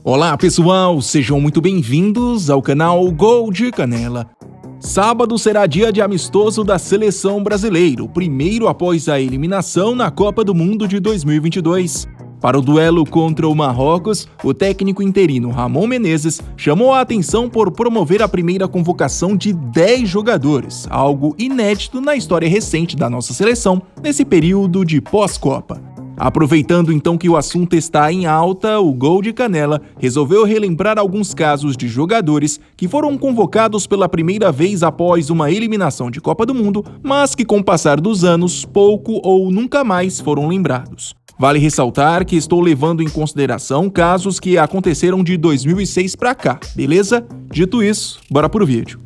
Olá pessoal, sejam muito bem-vindos ao canal Gol de Canela. Sábado será dia de amistoso da seleção brasileira, o primeiro após a eliminação na Copa do Mundo de 2022. Para o duelo contra o Marrocos, o técnico interino Ramon Menezes chamou a atenção por promover a primeira convocação de 10 jogadores, algo inédito na história recente da nossa seleção nesse período de pós-Copa. Aproveitando então que o assunto está em alta, o Gol de Canela resolveu relembrar alguns casos de jogadores que foram convocados pela primeira vez após uma eliminação de Copa do Mundo, mas que com o passar dos anos pouco ou nunca mais foram lembrados. Vale ressaltar que estou levando em consideração casos que aconteceram de 2006 para cá, beleza? Dito isso, bora pro vídeo.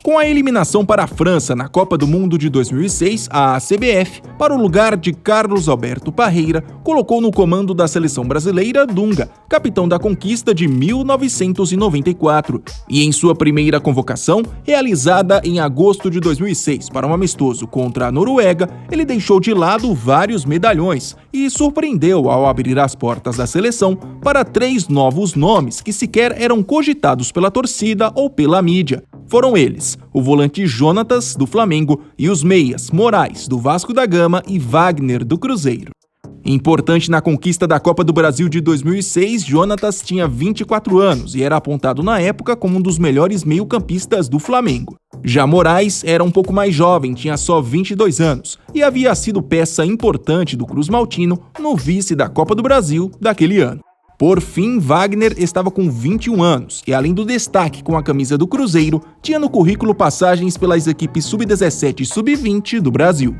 Com a eliminação para a França na Copa do Mundo de 2006, a CBF, para o lugar de Carlos Alberto Parreira, colocou no comando da seleção brasileira Dunga, capitão da conquista de 1994, e em sua primeira convocação, realizada em agosto de 2006 para um amistoso contra a Noruega, ele deixou de lado vários medalhões e surpreendeu ao abrir as portas da seleção para 3 novos nomes que sequer eram cogitados pela torcida ou pela mídia. Foram eles, o volante Jonatas, do Flamengo, e os meias Moraes, do Vasco da Gama, e Wagner, do Cruzeiro. Importante na conquista da Copa do Brasil de 2006, Jonatas tinha 24 anos e era apontado na época como um dos melhores meio-campistas do Flamengo. Já Moraes era um pouco mais jovem, tinha só 22 anos, e havia sido peça importante do Cruz Maltino no vice da Copa do Brasil daquele ano. Por fim, Wagner estava com 21 anos e, além do destaque com a camisa do Cruzeiro, tinha no currículo passagens pelas equipes Sub-17 e Sub-20 do Brasil.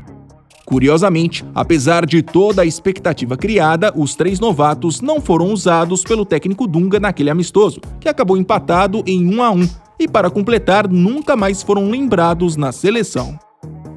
Curiosamente, apesar de toda a expectativa criada, os 3 novatos não foram usados pelo técnico Dunga naquele amistoso, que acabou empatado em 1-1, e para completar, nunca mais foram lembrados na seleção.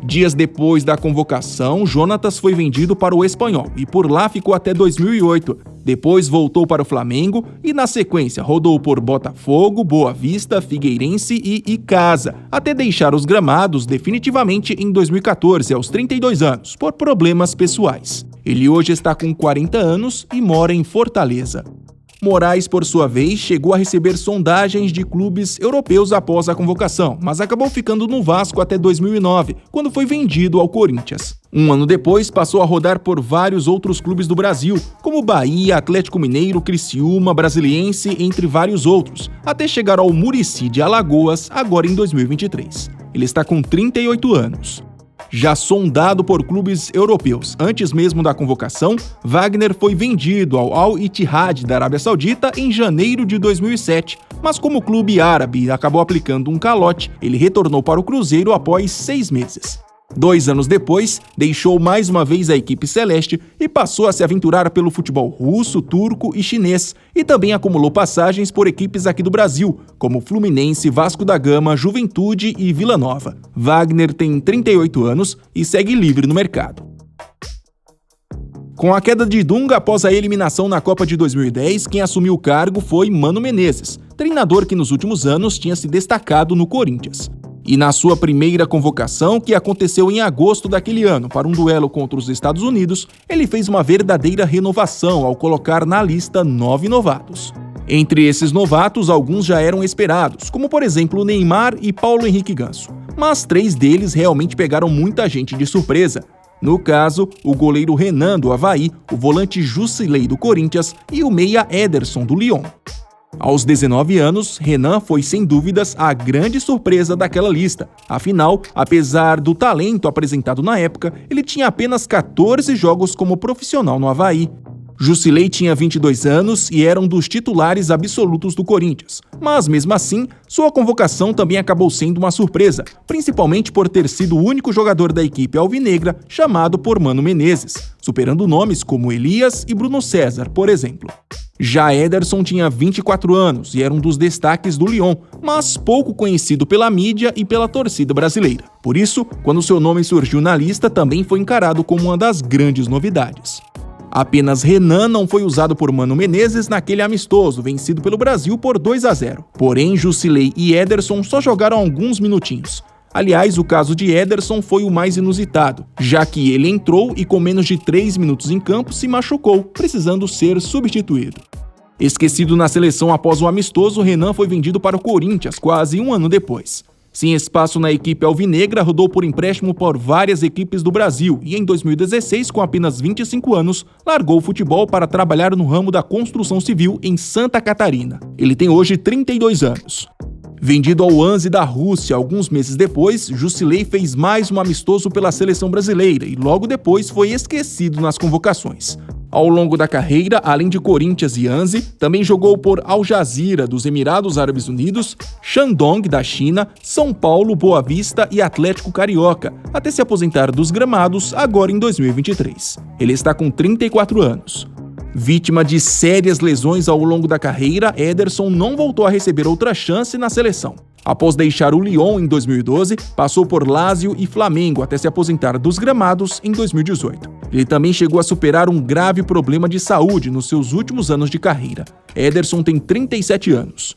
Dias depois da convocação, Jonatas foi vendido para o Espanhol e por lá ficou até 2008. Depois voltou para o Flamengo e, na sequência, rodou por Botafogo, Boa Vista, Figueirense e Icasa, até deixar os gramados definitivamente em 2014, aos 32 anos, por problemas pessoais. Ele hoje está com 40 anos e mora em Fortaleza. Moraes, por sua vez, chegou a receber sondagens de clubes europeus após a convocação, mas acabou ficando no Vasco até 2009, quando foi vendido ao Corinthians. Um ano depois, passou a rodar por vários outros clubes do Brasil, como Bahia, Atlético Mineiro, Criciúma, Brasiliense, entre vários outros, até chegar ao Muricy de Alagoas, agora em 2023. Ele está com 38 anos. Já sondado por clubes europeus antes mesmo da convocação, Wagner foi vendido ao Al-Ittihad da Arábia Saudita em janeiro de 2007, mas como o clube árabe acabou aplicando um calote, ele retornou para o Cruzeiro após 6 meses. 2 anos depois, deixou mais uma vez a equipe celeste e passou a se aventurar pelo futebol russo, turco e chinês, e também acumulou passagens por equipes aqui do Brasil, como Fluminense, Vasco da Gama, Juventude e Vila Nova. Wagner tem 38 anos e segue livre no mercado. Com a queda de Dunga após a eliminação na Copa de 2010, quem assumiu o cargo foi Mano Menezes, treinador que nos últimos anos tinha se destacado no Corinthians. E na sua primeira convocação, que aconteceu em agosto daquele ano para um duelo contra os Estados Unidos, ele fez uma verdadeira renovação ao colocar na lista 9 novatos. Entre esses novatos, alguns já eram esperados, como por exemplo Neymar e Paulo Henrique Ganso, mas 3 deles realmente pegaram muita gente de surpresa. No caso, o goleiro Renan do Avaí, o volante Jusilei do Corinthians e o meia Ederson do Lyon. Aos 19 anos, Renan foi sem dúvidas a grande surpresa daquela lista. Afinal, apesar do talento apresentado na época, ele tinha apenas 14 jogos como profissional no Avaí. Jusilei tinha 22 anos e era um dos titulares absolutos do Corinthians, mas mesmo assim, sua convocação também acabou sendo uma surpresa, principalmente por ter sido o único jogador da equipe alvinegra chamado por Mano Menezes, superando nomes como Elias e Bruno César, por exemplo. Já Ederson tinha 24 anos e era um dos destaques do Lyon, mas pouco conhecido pela mídia e pela torcida brasileira. Por isso, quando seu nome surgiu na lista, também foi encarado como uma das grandes novidades. Apenas Renan não foi usado por Mano Menezes naquele amistoso, vencido pelo Brasil por 2-0. Porém, Jusilei e Ederson só jogaram alguns minutinhos. Aliás, o caso de Ederson foi o mais inusitado, já que ele entrou e com menos de 3 minutos em campo se machucou, precisando ser substituído. Esquecido na seleção após o amistoso, Renan foi vendido para o Corinthians quase um ano depois. Sem espaço na equipe alvinegra, rodou por empréstimo por várias equipes do Brasil e em 2016, com apenas 25 anos, largou o futebol para trabalhar no ramo da construção civil em Santa Catarina. Ele tem hoje 32 anos. Vendido ao Anzi da Rússia alguns meses depois, Jusilei fez mais um amistoso pela seleção brasileira e logo depois foi esquecido nas convocações. Ao longo da carreira, além de Corinthians e Anzi, também jogou por Al Jazeera, dos Emirados Árabes Unidos, Shandong, da China, São Paulo, Boa Vista e Atlético Carioca, até se aposentar dos gramados agora em 2023. Ele está com 34 anos. Vítima de sérias lesões ao longo da carreira, Ederson não voltou a receber outra chance na seleção. Após deixar o Lyon em 2012, passou por Lazio e Flamengo até se aposentar dos gramados em 2018. Ele também chegou a superar um grave problema de saúde nos seus últimos anos de carreira. Ederson tem 37 anos.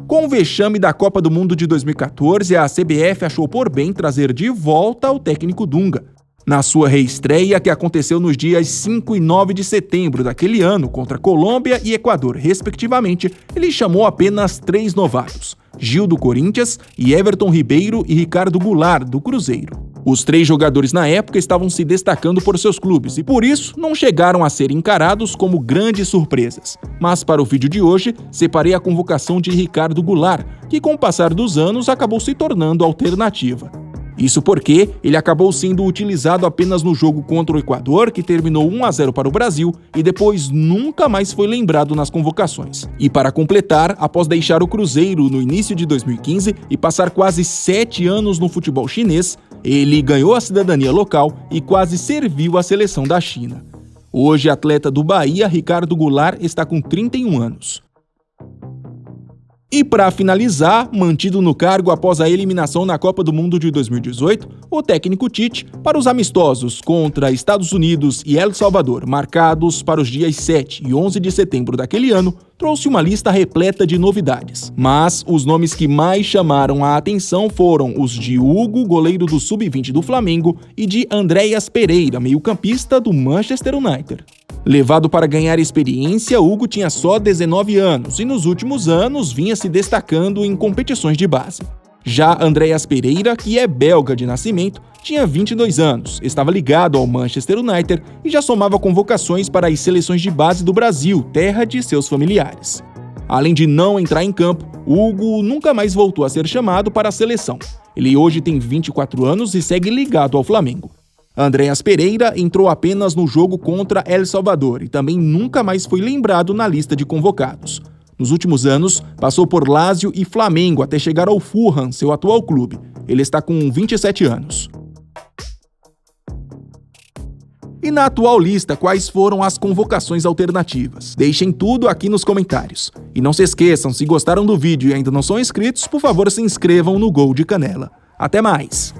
Com o vexame da Copa do Mundo de 2014, a CBF achou por bem trazer de volta o técnico Dunga. Na sua reestreia, que aconteceu nos dias 5 e 9 de setembro daquele ano, contra Colômbia e Equador, respectivamente, ele chamou apenas 3 novatos: Gil, do Corinthians, e Everton Ribeiro e Ricardo Goulart, do Cruzeiro. Os 3 jogadores na época estavam se destacando por seus clubes e, por isso, não chegaram a ser encarados como grandes surpresas. Mas, para o vídeo de hoje, separei a convocação de Ricardo Goulart, que com o passar dos anos acabou se tornando alternativa. Isso porque ele acabou sendo utilizado apenas no jogo contra o Equador, que terminou 1-0 para o Brasil, e depois nunca mais foi lembrado nas convocações. E para completar, após deixar o Cruzeiro no início de 2015 e passar quase 7 anos no futebol chinês, ele ganhou a cidadania local e quase serviu a seleção da China. Hoje, atleta do Bahia, Ricardo Goulart está com 31 anos. E para finalizar, mantido no cargo após a eliminação na Copa do Mundo de 2018, o técnico Tite, para os amistosos contra Estados Unidos e El Salvador, marcados para os dias 7 e 11 de setembro daquele ano, trouxe uma lista repleta de novidades. Mas os nomes que mais chamaram a atenção foram os de Hugo, goleiro do Sub-20 do Flamengo, e de Andréas Pereira, meio-campista do Manchester United. Levado para ganhar experiência, Hugo tinha só 19 anos e nos últimos anos vinha se destacando em competições de base. Já Andréas Pereira, que é belga de nascimento, tinha 22 anos, estava ligado ao Manchester United e já somava convocações para as seleções de base do Brasil, terra de seus familiares. Além de não entrar em campo, Hugo nunca mais voltou a ser chamado para a seleção. Ele hoje tem 24 anos e segue ligado ao Flamengo. Andréas Pereira entrou apenas no jogo contra El Salvador e também nunca mais foi lembrado na lista de convocados. Nos últimos anos, passou por Lazio e Flamengo até chegar ao Fulham, seu atual clube. Ele está com 27 anos. E na atual lista, quais foram as convocações alternativas? Deixem tudo aqui nos comentários. E não se esqueçam, se gostaram do vídeo e ainda não são inscritos, por favor se inscrevam no Gol de Canela. Até mais!